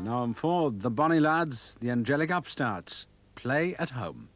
Now for the Bonnie Lads, the Angelic Upstarts. Play at home.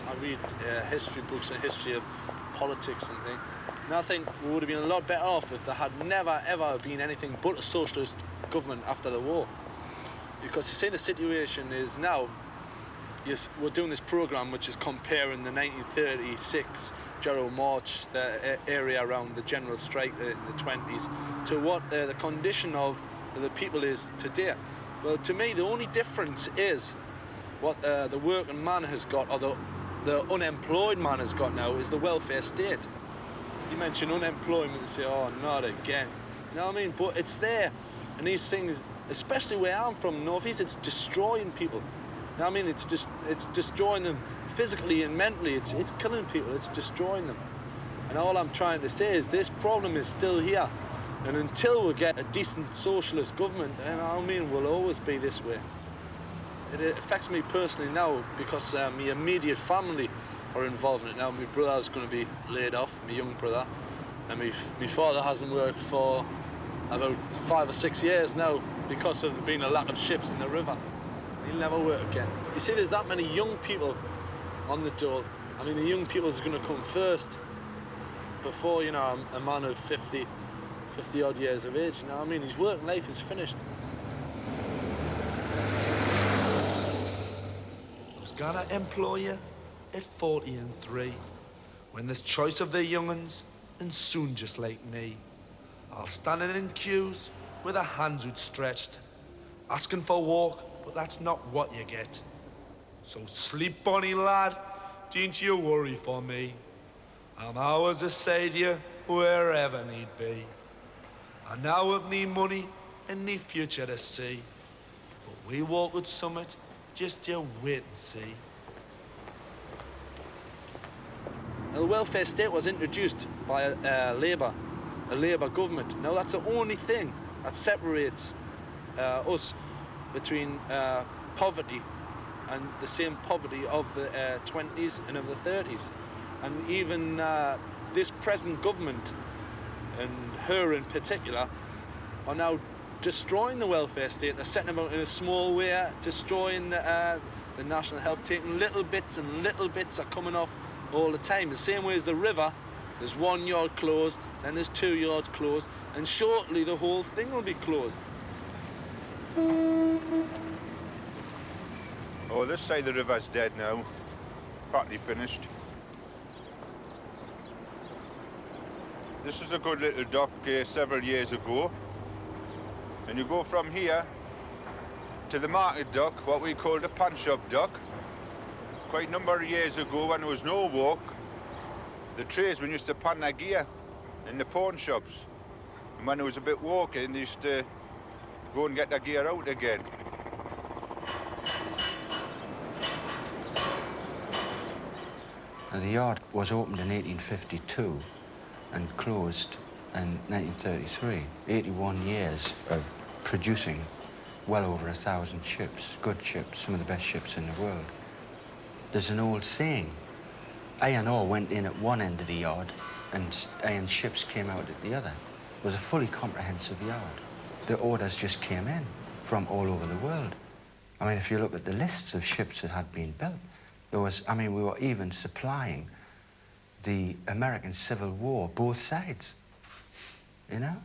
I read history books and history of politics and things, and I think we would have been a lot better off if there had never ever been anything but a socialist government after the war. Because you see, the situation is now, yes, we're doing this programme which is comparing the 1936 General March, the area around the general strike in the 20s, to what the condition of the people is today. Well, to me, the only difference is what the working man has got, or the unemployed man has got now, is the welfare state. You mention unemployment and say, oh, not again. You know what I mean? But it's there. And these things, especially where I'm from, North East, it's destroying people. You know what I mean? It's destroying them physically and mentally. It's killing people. It's destroying them. And all I'm trying to say is this problem is still here. And until we get a decent socialist government, and I mean, we'll always be this way. It affects me personally now because my immediate family are involved in it now. My brother's going to be laid off, my young brother, and my father hasn't worked for about 5 or 6 years now because of there being a lack of ships in the river. He'll never work again. You see, there's that many young people on the dole. I mean, the young people is going to come first before, you know, a man of 50 odd years of age. You know what I mean? His working life is finished. Gonna employ you at 40 and 3, when there's choice of the young'uns, and soon just like me, I'll standing in queues with a hands outstretched, asking for work, but that's not what you get. So sleep, Bonnie lad, don't you worry for me. I'm always beside you wherever need be. I now have me money and me future to see, but we walk with summit. Just you wait and see. Now, the welfare state was introduced by a Labour government. Now, that's the only thing that separates us between poverty and the same poverty of the 20s and of the 30s. And even this present government, and her in particular, are now destroying the welfare state. They're setting about in a small way, destroying the national health, taking little bits, and little bits are coming off all the time. The same way as the river, there's 1 yard closed, then there's 2 yards closed, and shortly the whole thing will be closed. Oh, this side of the river's dead now, partly finished. This was a good little dock several years ago. And you go from here to the market dock, what we call the pawn shop dock. Quite a number of years ago, when there was no walk, the tradesmen used to pawn their gear in the pawn shops. And when there was a bit walking, they used to go and get their gear out again. Now, the yard was opened in 1852 and closed in 1933. 81 years of producing well over 1,000 ships, good ships, some of the best ships in the world. There's an old saying, iron ore went in at one end of the yard and iron ships came out at the other. It was a fully comprehensive yard. The orders just came in from all over the world. I mean, if you look at the lists of ships that had been built, There was, I mean, we were even supplying the American Civil War, both sides, you know?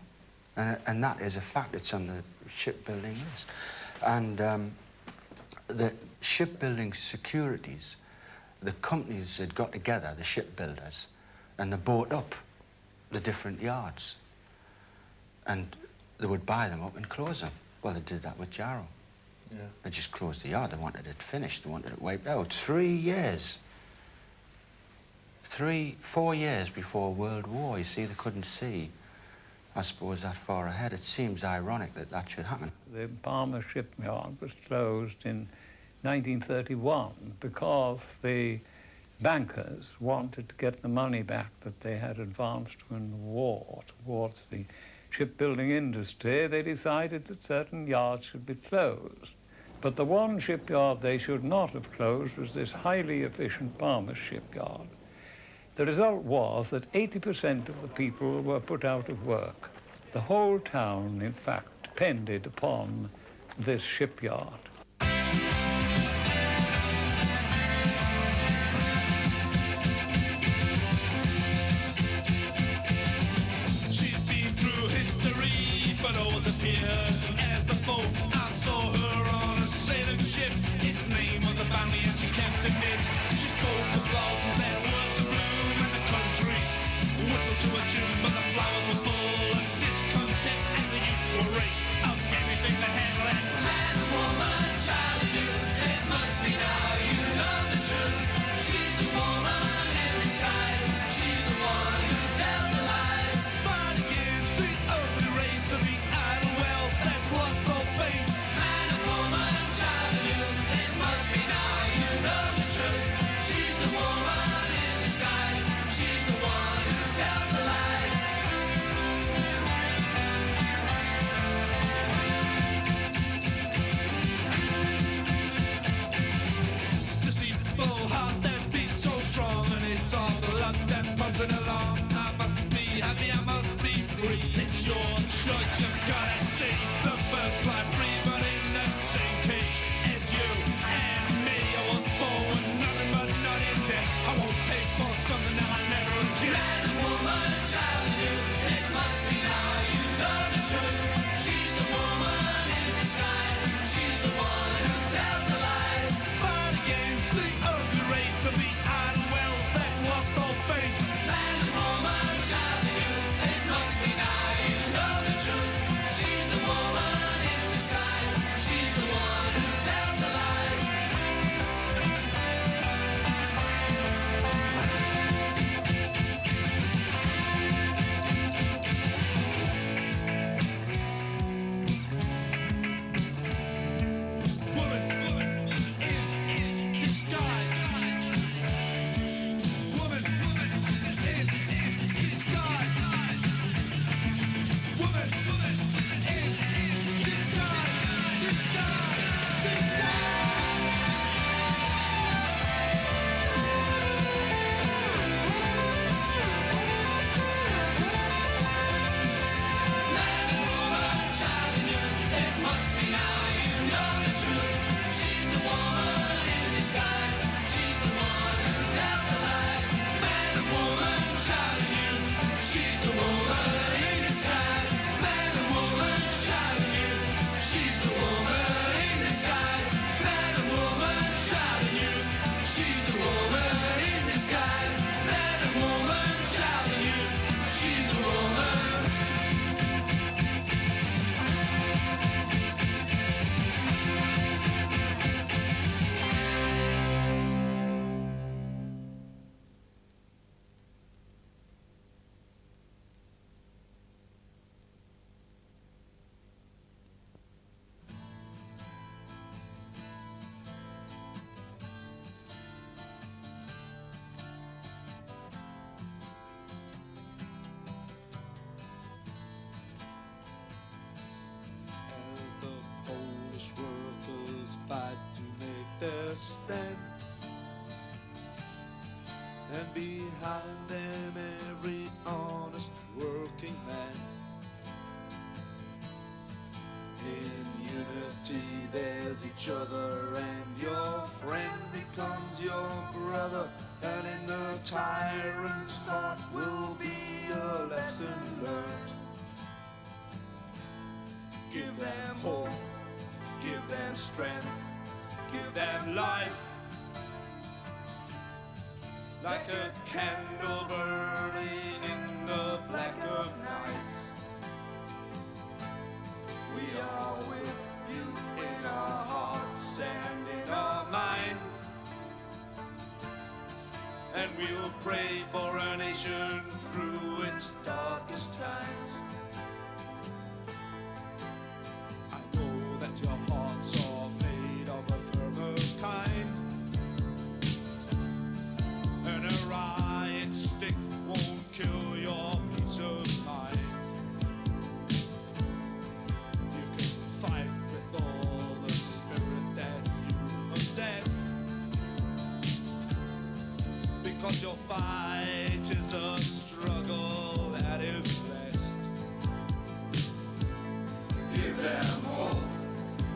And that is a fact. It's on the shipbuilding list. And the shipbuilding securities, the companies had got together, the shipbuilders, and they bought up the different yards. And they would buy them up and close them. Well, they did that with Jarrow. Yeah. They just closed the yard. They wanted it finished. They wanted it wiped out. 3 years. 4 years before World War. You see, they couldn't see, I suppose, that far ahead. It seems ironic that that should happen. The Palmer shipyard was closed in 1931 because the bankers wanted to get the money back that they had advanced in the war towards the shipbuilding industry. They decided that certain yards should be closed. But the one shipyard they should not have closed was this highly efficient Palmer shipyard. The result was that 80% of the people were put out of work. The whole town, in fact, depended upon this shipyard. She's been through history, but always appeared as the foe. I saw her on a sailing ship. Its name was the bounty, and she kept it knit. She spoke of blossoms that were to bloom, and the country whistled to a tune, but the flowers were full of discontent, and the youth were rich of anything that had left. Man and woman, child and youth, it must be now you know the truth. She's the woman in disguise. She's the one who tells the lies. Fight against the ugly race of the idle wealth that's lost all face. Man and woman, child and youth, it must be now you know the truth. She's the woman in disguise. She's the one who tells the lies. Deceitful heart that beats so strong, and it's all the luck that pumps it along. I must be happy, I must be free. It's your choice, you've gotta see. The birds fly free, but in the same cage as you and me. I was born with nothing but not in debt. I won't pay for something that I never get. Man and woman, child and youth, it must be now you know the truth. She's the woman in disguise. She's the one who tells the lies. Fight against the ugly race of the idle wealth that's lost all face. Man and woman, child and youth, it must be now you know the truth. She's the woman in disguise. She's the one who tells the lies. Woman in disguise. Woman in disguise. Woman in disguise. Disguise. Man and woman, child and youth, it must be now you know the truth. She's the woman in disguise. She's the one who tells the lies. Man and woman, child and youth, she's the woman in disguise. Man and woman, child and youth, she's the woman in disguise. Man and woman, child and youth, she's the woman in disguise. Man and woman, child and youth, she's the woman. As the Polish workers fight to make their stand, and behind them every honest working man. In unity there's each other, and your friend becomes your brother, and in the tyrant's heart will be a lesson learned. Give them hope, give them strength, give them life, like a candle burning in the black of night. We are with you in our hearts and in our minds, and we'll pray for our nation through its darkest times. I know that your hearts are made of a firmer kind, and a riot stick won't kill your peace of mind. You can fight with all the spirit that you possess, because your fight is a struggle that is blessed. Give them hope,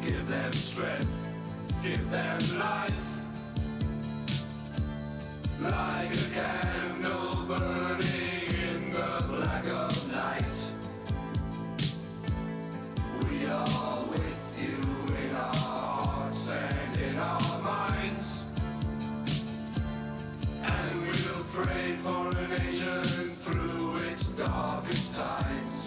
give them strength, give them life, like a candle burning in the black of night. We are with you in our hearts and in our minds, and we'll pray for a nation through its darkest times.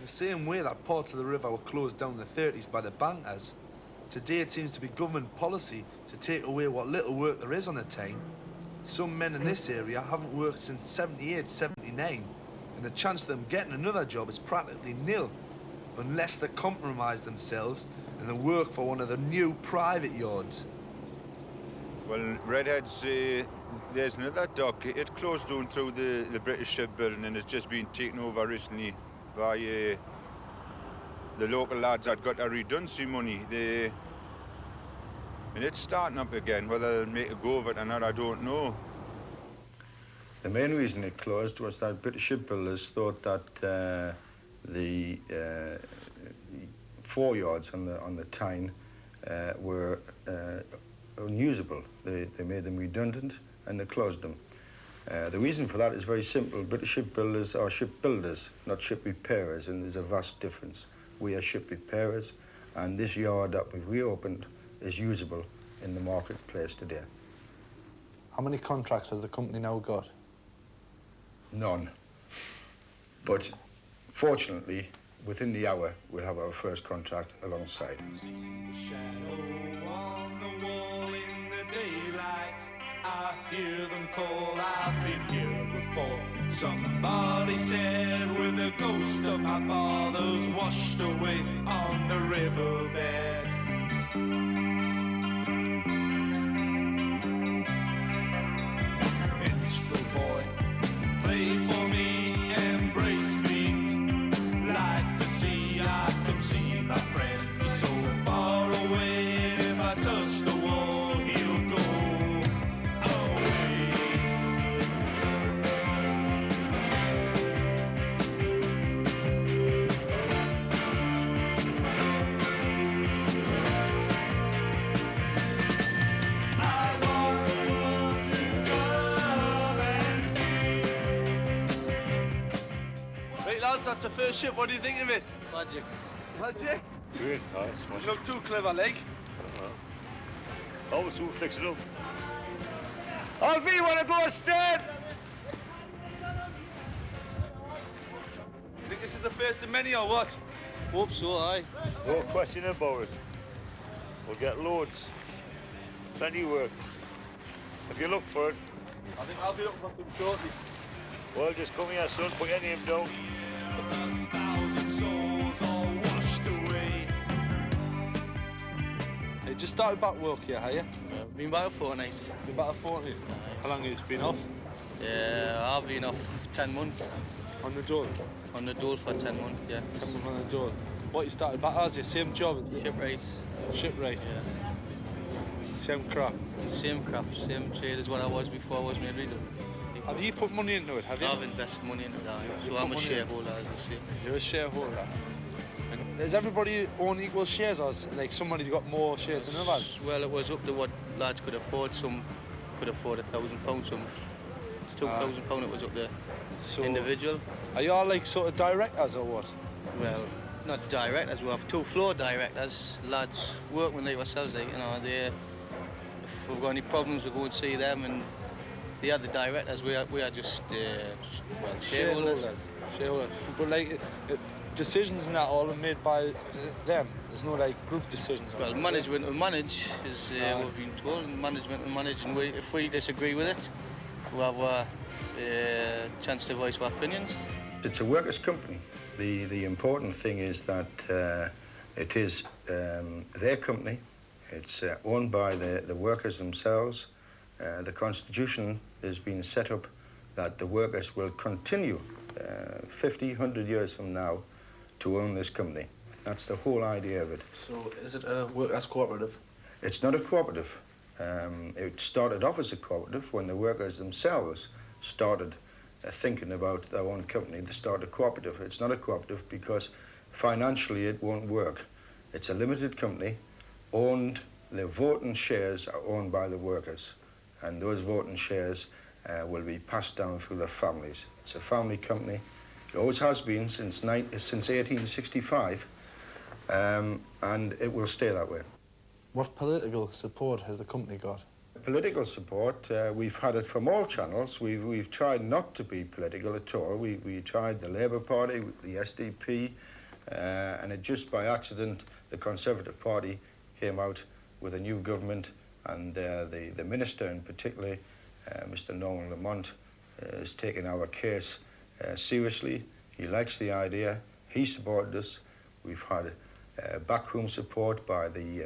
Same way that parts of the river were closed down in the 30s by the bankers, today it seems to be government policy to take away what little work there is on the Tyne. Some men in this area haven't worked since 78, 79, and the chance of them getting another job is practically nil, unless they compromise themselves and they work for one of the new private yards. Well, Redhead's, there's another dock. It closed down through the British shipbuilding, and it's just been taken over recently by the local lads that got a redundancy money, and it's starting up again. Whether they'll make a go of it or not, I don't know. The main reason it closed was that British shipbuilders thought that the foreyards on the Tyne were unusable. They made them redundant and they closed them. The reason for that is very simple. British shipbuilders are shipbuilders, not ship repairers, and there's a vast difference. We are ship repairers, and this yard that we've reopened is usable in the marketplace today. How many contracts has the company now got? None. But fortunately, within the hour, we'll have our first contract alongside. Shadow on the wall in the daylight. I hear them call, I've been here before. Somebody said with the ghost of my father's washed away on the riverbed. Minstrel boy, play for me, embrace me. Like the sea, I can see my friend. He's so far away, and if I touch the wall, he'll go away. I want the world to come and see. Right, lads, that's the first ship. What do you think of it? Magic. Magic? Great, nice. You look too clever, like. Always so flexible. Alfie, wanna go, Stan? You think this is the first of many, or what? Hope so, aye. No question about it. We'll get loads. Plenty of work. If you look for it, I think I'll be looking for some shortly. well, just come here, son, put your name down. 1,000 souls all washed away. Hey, just started back work here, have you? Been about a fortnight. Been about a fortnight. How long have you been off? Yeah, I've been off 10 months. On the dole? On the dole for 10 months, yeah. 10 months on the dole. What, you started back as your same job? Shipwright. Shipwright? Yeah. Same crap? Same craft, same trade as what I was before I was made reader. Have you put money into it, have you? I've invested money into that, You so put I'm a money in? shareholder, as I say. You're a shareholder. And does everybody own equal shares, or is, like, somebody's got more shares than others? Well, it was up to what lads could afford. Some could afford £1,000, some £2,000 it was up to So, individual. are you all like sort of directors or what? Well, not directors, we have 2 floor directors, lads working like ourselves, like, you know, if we've got any problems, we go and see them, and the other directors, we are just shareholders. Shareholders. But like, decisions and that all are made by them. There's no like group decisions. Well, management will manage, as we've been told, and management will manage, and if we disagree with it, we have a chance to voice our opinions. It's a workers' company. The important thing is that it is their company. It's owned by the workers themselves. The Constitution has been set up that the workers will continue 50, 100 years from now to own this company. That's the whole idea of it. So is it a workers' cooperative? It's not a cooperative. It started off as a cooperative when the workers themselves started thinking about their own company. They started a cooperative. It's not a cooperative because financially it won't work. It's a limited company owned, the voting shares are owned by the workers, and those voting shares will be passed down through their families. It's a family company. It always has been since 1865, and it will stay that way. What political support has the company got? Political support, we've had it from all channels. We've tried not to be political at all. We tried the Labour Party, the SDP, and it just by accident, the Conservative Party came out with a new government, and the minister in particular, Mr. Nolan Lamont, is taking our case seriously. He likes the idea. He supported us. We've had backroom support by the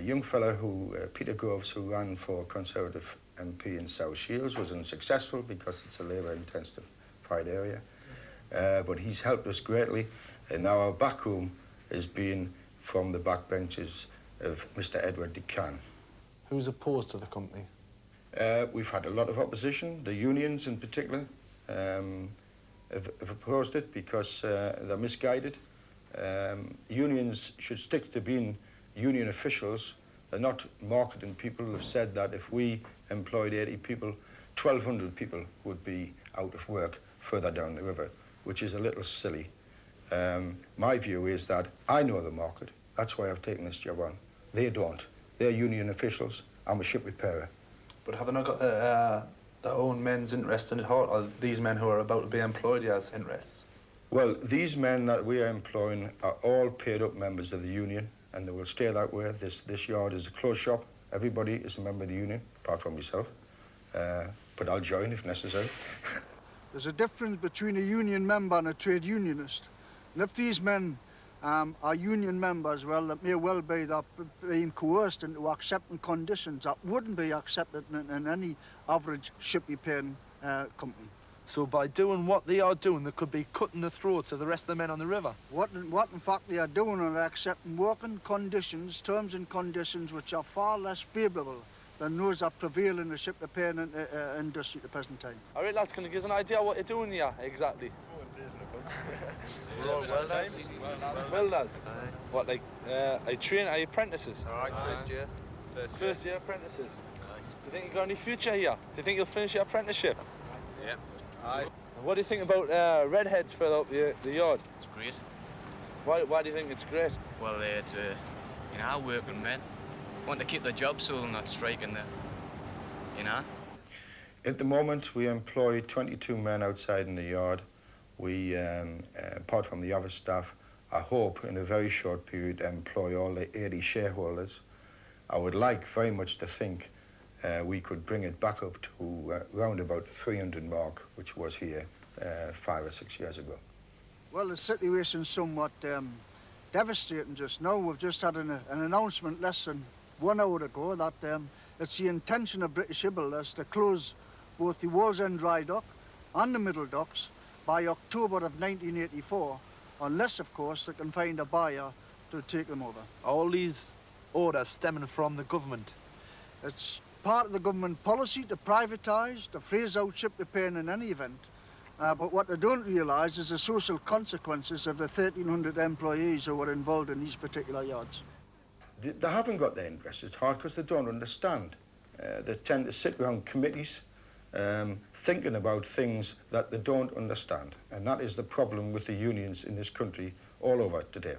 young fellow who, Peter Groves, who ran for Conservative MP in South Shields, was unsuccessful because it's a Labour-intensified area. But he's helped us greatly. And now our backroom has been from the backbenches of Mr. Edward DeCan. Who's opposed to the company? We've had a lot of opposition. The unions in particular have opposed it because they're misguided. Unions should stick to being union officials. They're not marketing people who have said that if we employed 80 people, 1,200 people would be out of work further down the river, which is a little silly. My view is that I know the market. That's why I've taken this job on. They don't. They're union officials. I'm a ship repairer. But have they not got their own men's interest in it, or these men who are about to be employed as interests? Well, these men that we are employing are all paid up members of the union, and they will stay that way. This yard is a closed shop. Everybody is a member of the union, apart from myself. But I'll join if necessary. There's a difference between a union member and a trade unionist. And if these men are union members, well, it may well be that being coerced into accepting conditions that wouldn't be accepted in any average ship repairing company. So by doing what they are doing, they could be cutting the throats of the rest of the men on the river. What in fact they are doing are accepting working conditions, terms and conditions which are far less favourable than those that prevail in the ship repairing industry at the present time. All right, lads, can you give us an idea what you're doing here, exactly? Welders. Welders? What, like, are you apprentices? Aye, first year. First year apprentices? Aye. Do you think you've got any future here? Do you think you'll finish your apprenticeship? Yeah. Aye. What do you think about redheads fill up the yard? It's great. Why do you think it's great? Well, it's working men want to keep their job so they're not striking the, At the moment, we employ 22 men outside in the yard. We, apart from the other staff, I hope in a very short period employ all the 80 shareholders. I would like very much to think we could bring it back up to round about the 300 mark, which was here 5 or 6 years ago. Well, the situation's somewhat devastating just now. We've just had an announcement less than 1 hour ago that it's the intention of British shipbuilders to close both the Wallsend Dry Dock and the Middle Docks by October of 1984, unless, of course, they can find a buyer to take them over. All these orders stemming from the government? It's part of the government policy to privatise, to phase out ship repairing in any event. But what they don't realise is the social consequences of the 1,300 employees who were involved in these particular yards. They haven't got their interests at heart because they don't understand. They tend to sit around committees thinking about things that they don't understand. And that is the problem with the unions in this country all over today.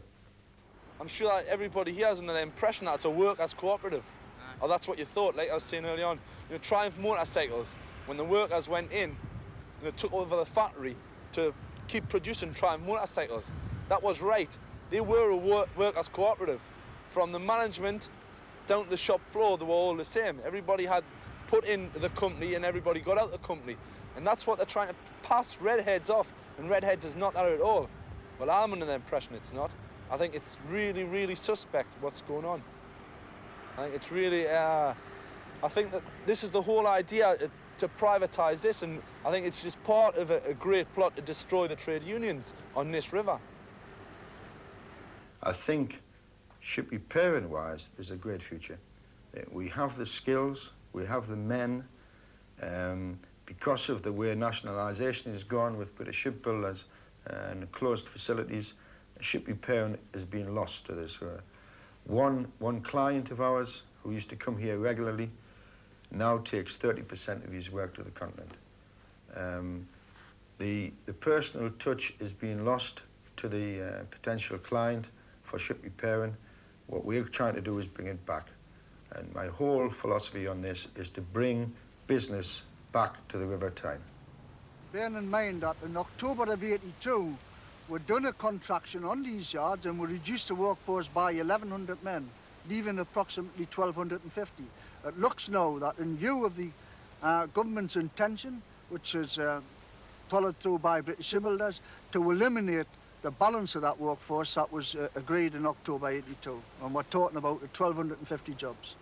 I'm sure that everybody here has an impression that it's a workers' cooperative. Or that's what you thought, like I was saying earlier on. Triumph Motorcycles, when the workers went in, took over the factory to keep producing Triumph motorcycles. That was right. They were a workers' cooperative. From the management down to the shop floor, they were all the same. Everybody had put in the company and everybody got out the company. And that's what they're trying to pass redheads off. And redheads is not that at all. Well, I'm under the impression it's not. I think it's really, really suspect what's going on. I think it's really, I think that this is the whole idea to privatise this, and I think it's just part of a great plot to destroy the trade unions on this river. I think ship repairing-wise, there's a great future. We have the skills, we have the men. Because of the way nationalisation has gone with British shipbuilders and closed facilities, ship repairing has been lost to this. One client of ours who used to come here regularly now takes 30% of his work to the continent. The personal touch is being lost to the potential client for ship repairing. What we're trying to do is bring it back. And my whole philosophy on this is to bring business back to the River Tyne. Bearing in mind that in October of '82, we'd done a contraction on these yards and we reduced the workforce by 1,100 men, leaving approximately 1,250. It looks now that in view of the government's intention, which is followed through by British shipbuilders, to eliminate the balance of that workforce that was agreed in October '82. And we're talking about 1,250 jobs.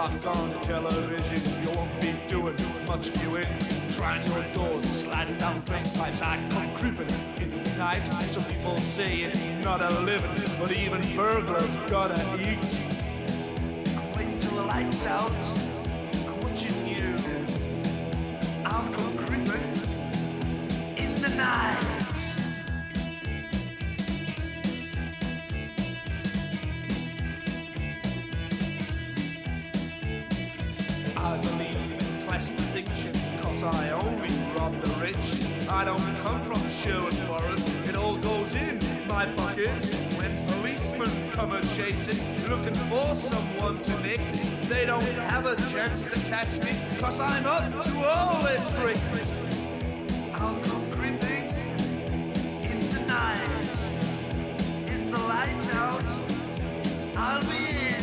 locked on the television, you won't be doing much viewing. Trying your doors, sliding down drain pipes, I come creeping in the night. Some people say it's not a living, but even burglars gotta eat. I'm waiting till the lights out, I'm watching you. I'll come creeping in the night. I believe in class distinction, cause I only rob the rich. I don't come from Sherwood Forest, it all goes in my pockets. When policemen come a chasing, looking for someone to nick, they don't have a chance to catch me, cause I'm up to all their tricks. I'll come creeping in the night. Is the light out? I'll be in.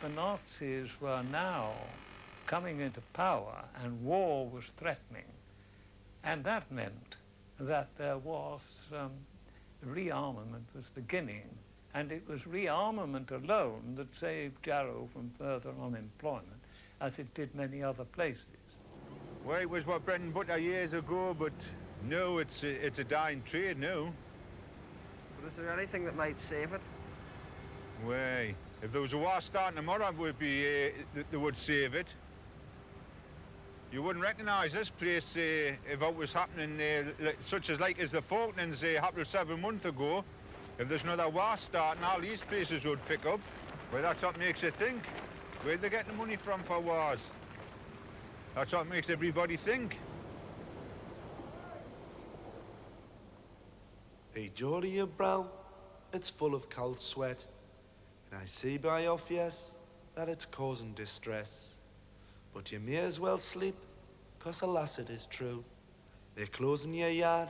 The Nazis were now coming into power and war was threatening. And that meant that there was rearmament was beginning. And it was rearmament alone that saved Jarrow from further unemployment, as it did many other places. Well, it was what bread and butter years ago, but no, it's a dying trade now. But is there anything that might save it? Well, if there was a war starting tomorrow, they would save it. You wouldn't recognise this place if it was happening, such as like as the Falklands happened 7 months ago. If there's another war starting, all these places would pick up. Well, that's what makes you think. Where they get the money from for wars? That's what makes everybody think. Hey, Geordie, you're brown, it's full of cold sweat. And I see by your face that it's causing distress. But you may as well sleep, 'cause alas it is true. They're closing your yard,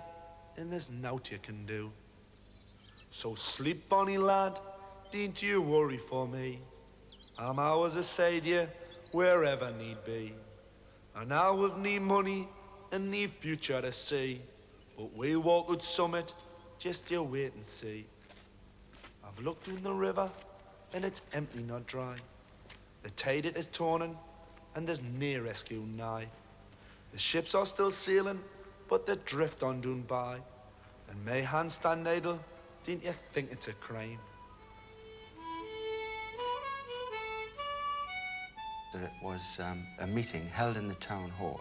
and there's naught you can do. So sleep, bonny lad, needn't you worry for me. I'm always aside you, wherever need be. And now we've need money, and need future to see. But we walk with summit, just you wait and see. I've looked in the river, and it's empty, not dry. The tide it is turning, and there's near rescue nigh. The ships are still sailing, but they drift on down by. And may hands stand idle, didn't you think it's a crime? That it was a meeting held in the town hall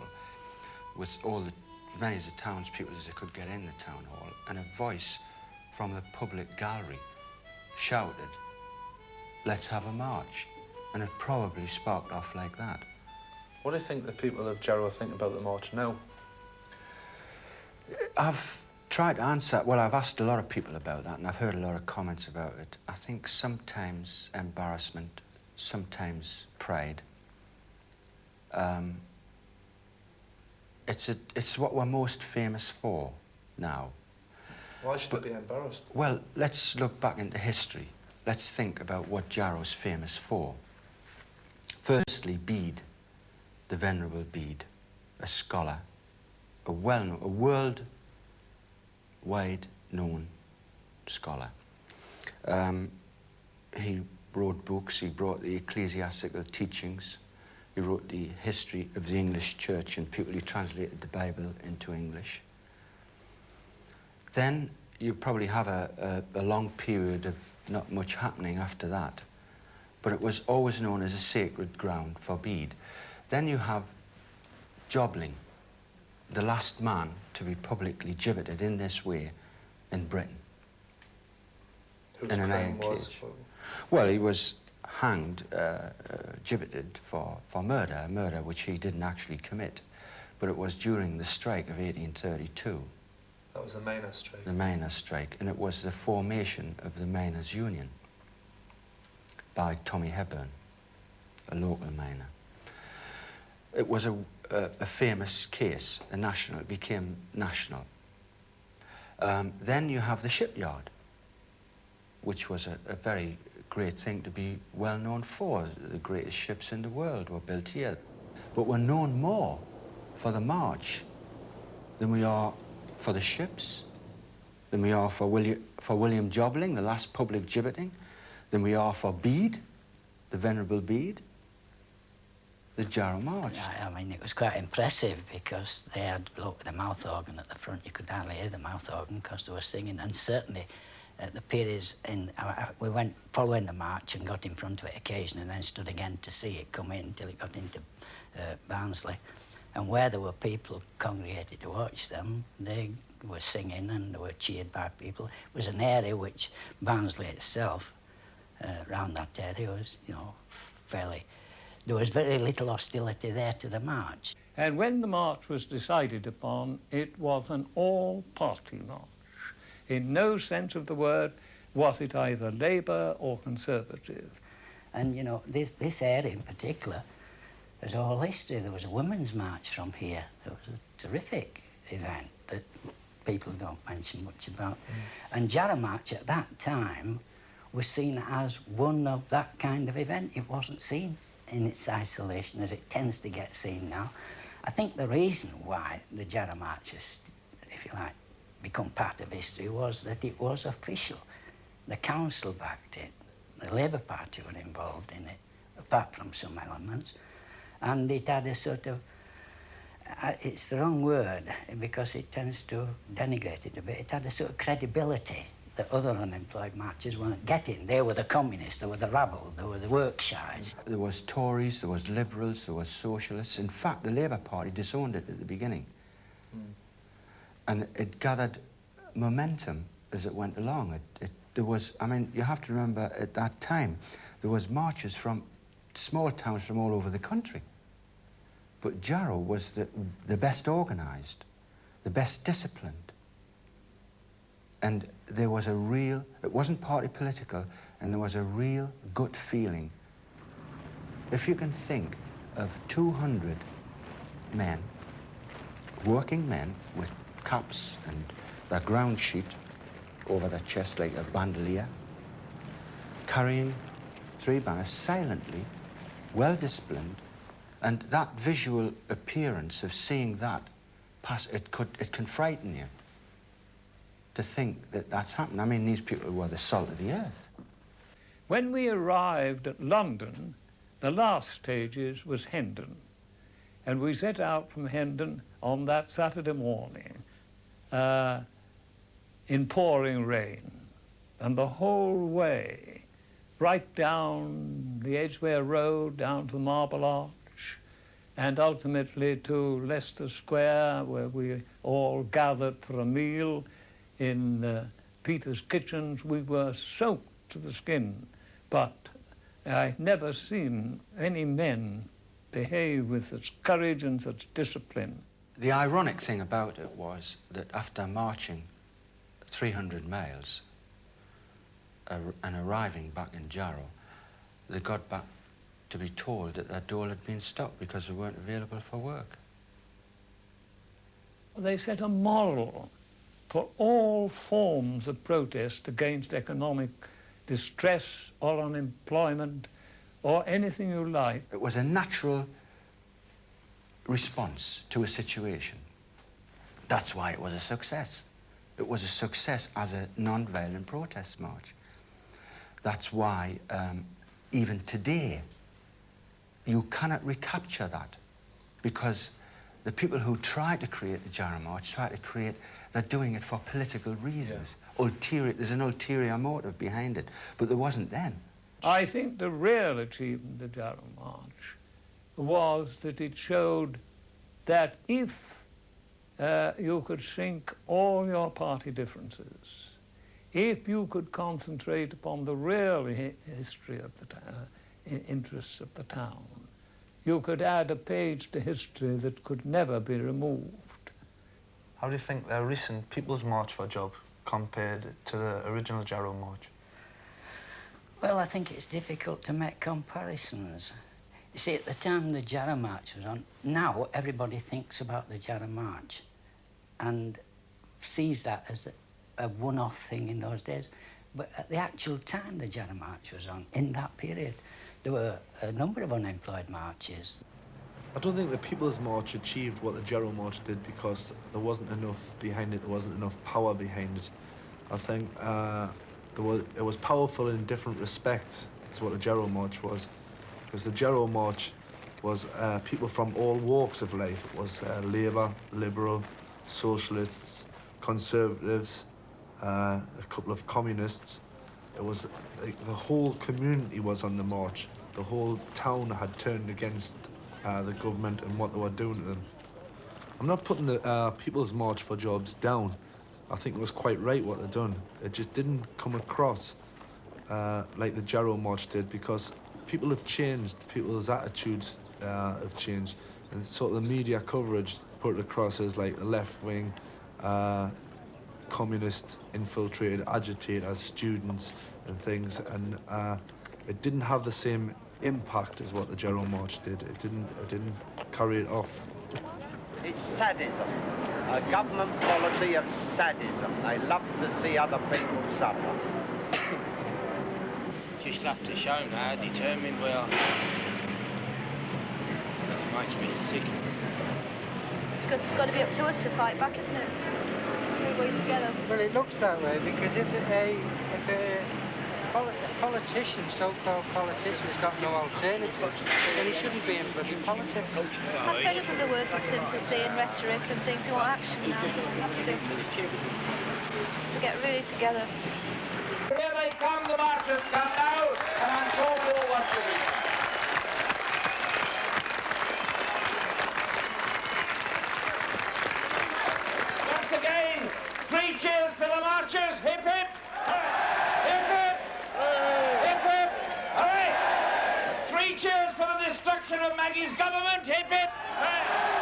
with as many of the townspeople as they could get in the town hall, and a voice from the public gallery shouted, "Let's have a march." And it probably sparked off like that. What do you think the people of Jarrow think about the march now? I've tried to answer, well, I've asked a lot of people about that, and I've heard a lot of comments about it. I think sometimes embarrassment, sometimes pride. It's what we're most famous for now. Why should they be embarrassed? Well, let's look back into history. Let's think about what Jarrow's famous for. Firstly, Bede, the Venerable Bede, a scholar, a worldwide known scholar. He wrote books, he brought the ecclesiastical teachings, he wrote the history of the English church, and people who translated the Bible into English. Then you probably have a long period of not much happening after that, but it was always known as a sacred ground for Bede. Then you have Jobling, the last man to be publicly gibbeted in this way in Britain. In an iron cage. Well, he was hanged, gibbeted for murder, a murder which he didn't actually commit, but it was during the strike of 1832. That was the miners' strike. The miners' strike, and it was the formation of the Miners' Union by Tommy Hepburn, a local miner. It was a famous case, a national, it became national. Then you have the shipyard, which was a very great thing to be well known for. The greatest ships in the world were built here. But we're known more for the march than we are for the ships, than we are for William Jobling, the last public gibbeting, than we are for Bede, the Venerable Bede, the Jarrow March. I mean, it was quite impressive because they had the mouth organ at the front. You could hardly hear the mouth organ because they were singing, and certainly at the periods we went following the march and got in front of it occasionally and then stood again to see it come in till it got into Barnsley. And where there were people congregated to watch them, they were singing and they were cheered by people. It was an area which Barnsley itself, around that area, was, you know, fairly... There was very little hostility there to the march. And when the march was decided upon, it was an all-party march. In no sense of the word was it either Labour or Conservative. And, you know, this area in particular, there's a whole history. There was a women's march from here. It was a terrific event that people don't mention much about. And Jarrow March at that time was seen as one of that kind of event. It wasn't seen in its isolation as it tends to get seen now. I think the reason why the Jarrow March has, if you like, become part of history was that it was official. The council backed it. The Labour Party were involved in it, apart from some elements. And it had a sort of, it's the wrong word because it tends to denigrate it a bit. It had a sort of credibility that other unemployed marchers weren't getting. They were the communists, they were the rabble, they were the workshies. There was Tories, there was Liberals, there was Socialists. In fact, the Labour Party disowned it at the beginning. And it gathered momentum as it went along. There was, I mean, you have to remember at that time, there was marches from small towns from all over the country. But Jarrow was the best organised, the best disciplined. And there was a real, it wasn't party political, and there was a real gut feeling. If you can think of 200 men, working men with caps and their ground sheet over their chest like a bandolier, carrying 3 banners silently, well disciplined, and that visual appearance of seeing that pass, it can frighten you to think that that's happened. I mean, these people were the salt of the earth. When we arrived at London, the last stages was Hendon. And we set out from Hendon on that Saturday morning in pouring rain. And the whole way, right down the Edgware Road, down to the Marble Arch, and ultimately to Leicester Square, where we all gathered for a meal in Peter's kitchens. We were soaked to the skin, but I've never seen any men behave with such courage and such discipline. The ironic thing about it was that after marching 300 miles and arriving back in Jarrow, they got back to be told that their dole had been stopped because they weren't available for work. They set a model for all forms of protest against economic distress or unemployment or anything you like. It was a natural response to a situation. That's why it was a success. It was a success as a non-violent protest march. That's why even today you cannot recapture that, because the people who tried to create the Jarrow March, they're doing it for political reasons. Yeah. There's an ulterior motive behind it, but there wasn't then. I think the real achievement of the Jarrow March was that it showed that if you could sink all your party differences, if you could concentrate upon the real history of the interests of the town, you could add a page to history that could never be removed. How do you think the recent People's March for a Job compared to the original Jarrow March? Well, I think it's difficult to make comparisons. You see, at the time the Jarrow March was on, now everybody thinks about the Jarrow March and sees that as a one-off thing in those days. But at the actual time the Jarrow March was on, in that period, there were a number of unemployed marches. I don't think the People's March achieved what the Jarrow March did because there wasn't enough behind it, there wasn't enough power behind it. I think it was powerful in different respects, is what the Jarrow March was. Because the Jarrow March was people from all walks of life. It was Labour, Liberal, Socialists, Conservatives, a couple of Communists. It was like the whole community was on the march. The whole town had turned against the government and what they were doing to them. I'm not putting the People's March for Jobs down. I think it was quite right what they've done. It just didn't come across like the Jarrow March did because people have changed, people's attitudes have changed, and sort of the media coverage put it across as like the left-wing, communist, infiltrated agitators, students and things, and it didn't have the same impact as what the Jarrow March did. It didn't carry it off. It's sadism, a government policy of sadism. They love to see other people suffer. Just love to show now how determined we are. It makes me sick. It's got to be up to us to fight back, isn't it? Everybody together. Well, it looks that way because if a politician, so-called politician, has got no alternatives, then he shouldn't be in bloody politics. I've fed up with the words of sympathy and rhetoric and things. We want action now. We have to get really together. Here they come, the marchers come now, and I'm sure we'll all want to be. Once again, 3 cheers for the marchers. Hip hip! Hip hip! Hip hip! Hooray! 3 cheers for the destruction of Maggie's government. Hip hip!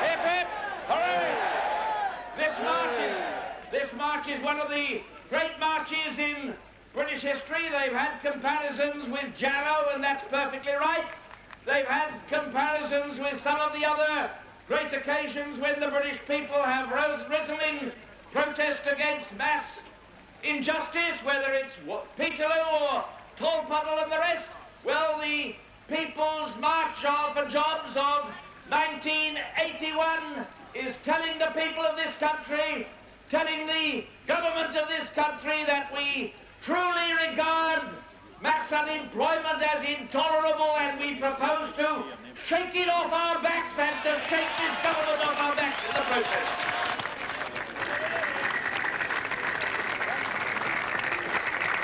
Hip hip! Hooray! This march is one of the great marches in British history. They've had comparisons with Jarrow, and that's perfectly right. They've had comparisons with some of the other great occasions when the British people have risen in protest against mass injustice, whether it's Peterloo or Tolpuddle and the rest. Well, the People's March for Jobs of 1981 is telling the people of this country, telling the government of this country that we truly regard mass unemployment as intolerable, and we propose to shake it off our backs and to take this government off our backs in the process.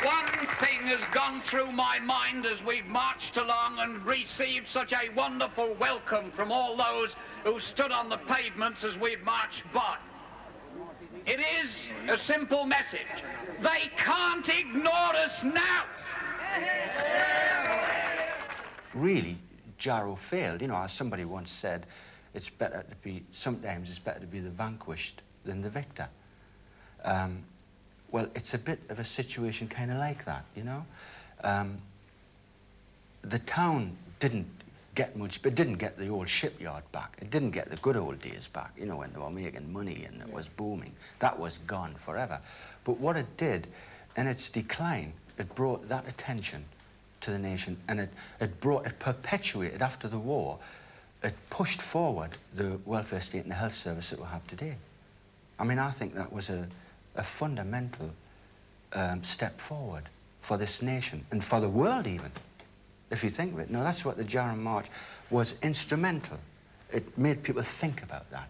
One thing has gone through my mind as we've marched along and received such a wonderful welcome from all those who stood on the pavements as we've marched by. It is a simple message. They can't ignore us now. Really, Jarrow failed. You know, as somebody once said, sometimes it's better to be the vanquished than the victor. Well, it's a bit of a situation kind of like that, you know. The town didn't get much, but didn't get the old shipyard back. It didn't get the good old days back, you know, when they were making money and it was booming. That was gone forever. But what it did, in its decline, it brought that attention to the nation, and it perpetuated after the war. It pushed forward the welfare state and the health service that we have today. I mean, I think that was a fundamental step forward for this nation and for the world even, if you think of it. Now, that's what the Jarrow March was instrumental. It made people think about that.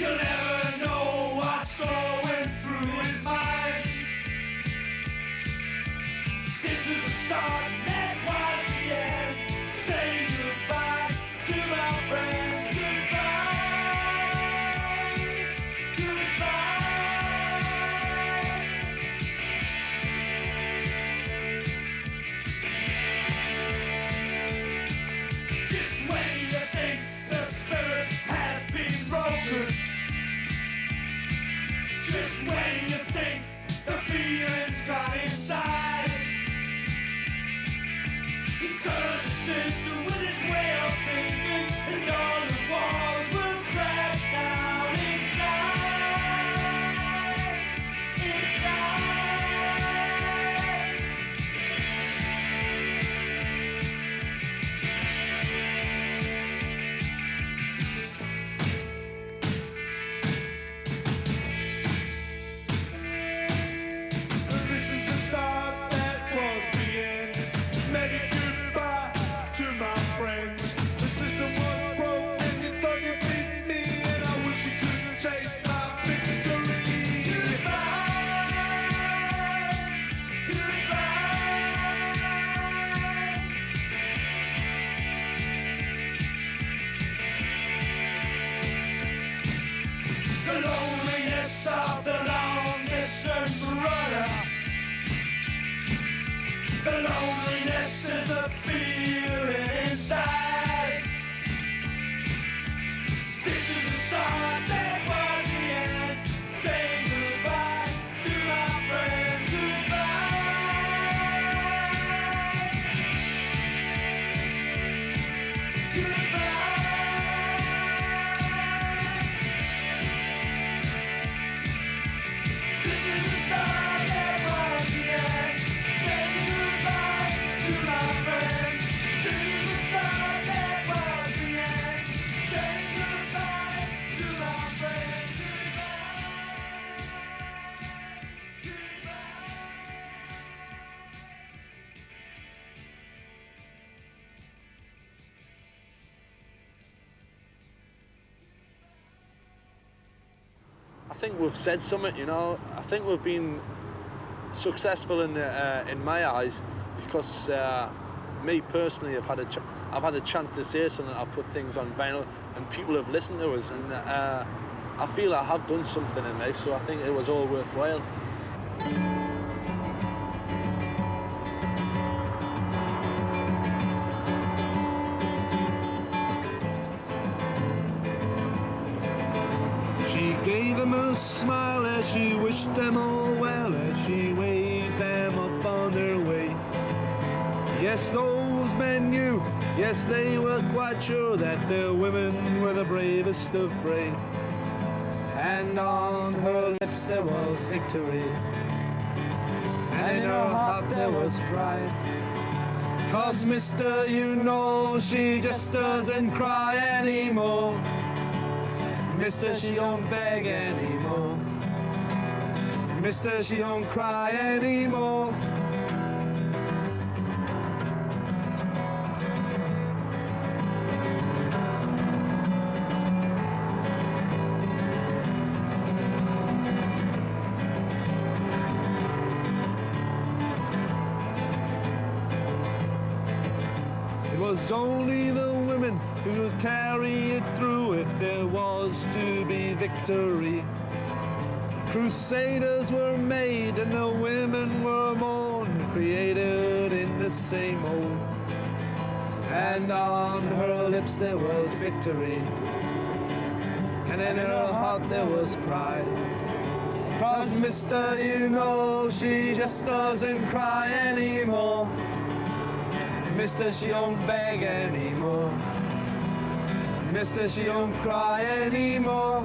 You'll never know what's going through his mind. This is the start, that was the end. Say goodbye to my friends. Goodbye, goodbye. Just when you think the spirit has been broken, just when you think the feeling's got inside, he turns the system with his way of thinking, and all the walls will crash down inside, inside. This is the start, that was the end. Maybe goodbye to my friends. The system was broken, you thought you beat me, and I wish you could taste my victory. Goodbye, goodbye. The loneliness of the long distance runner. The loneliness is a feeling inside. This is the start, that was the end. Saying goodbye to my friends. Goodbye. Goodbye. This is the start, that was the end. Saying goodbye to my friends. This is the start, that was the end. Saying goodbye to my friends. I think we've said something, you know. I think we've been successful in my eyes because me personally, I've had a chance to say something. I've put things on vinyl, and people have listened to us, and I feel I have done something in life. So I think it was all worthwhile. She gave them a smile as she wished them all well, as she waved them up on their way. Yes, those men knew, yes, they were quite sure that their women were the bravest of brave. And on her lips there was victory, and in her heart there was pride. 'Cause mister, you know, she just doesn't cry anymore. Mister, she don't beg anymore. Mister, she don't cry anymore. It was only the women who could carry it through if there was to be victory. Crusaders were made and the women were mourned, created in the same mold. And on her lips there was victory, and in her heart there was pride. 'Cause mister, you know, she just doesn't cry anymore. Mister, she don't beg anymore. Mister, she don't cry anymore.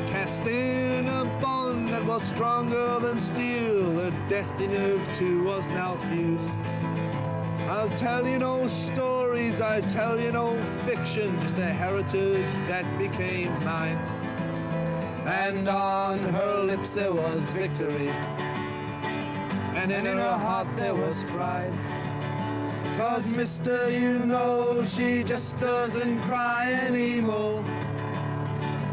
Cast in a bond that was stronger than steel, the destiny of two was now fused. I'll tell you no stories, I'll tell you no fiction, just a heritage that became mine. And on her lips there was victory, and in her heart there was pride. 'Cause mister, you know, she just doesn't cry anymore.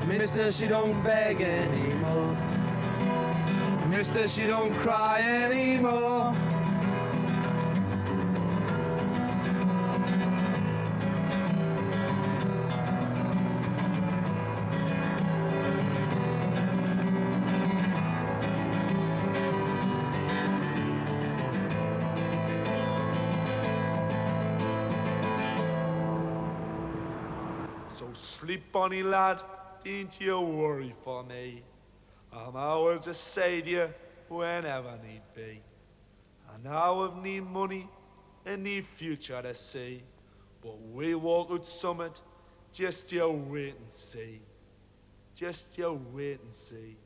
Mister, she don't beg anymore. Mister, she don't cry anymore. So sleep, bonny lad, don't you worry for me. I'm always beside you whenever need be. I now have need money and need future to see, but we walk out summit, just you wait and see. Just you wait and see.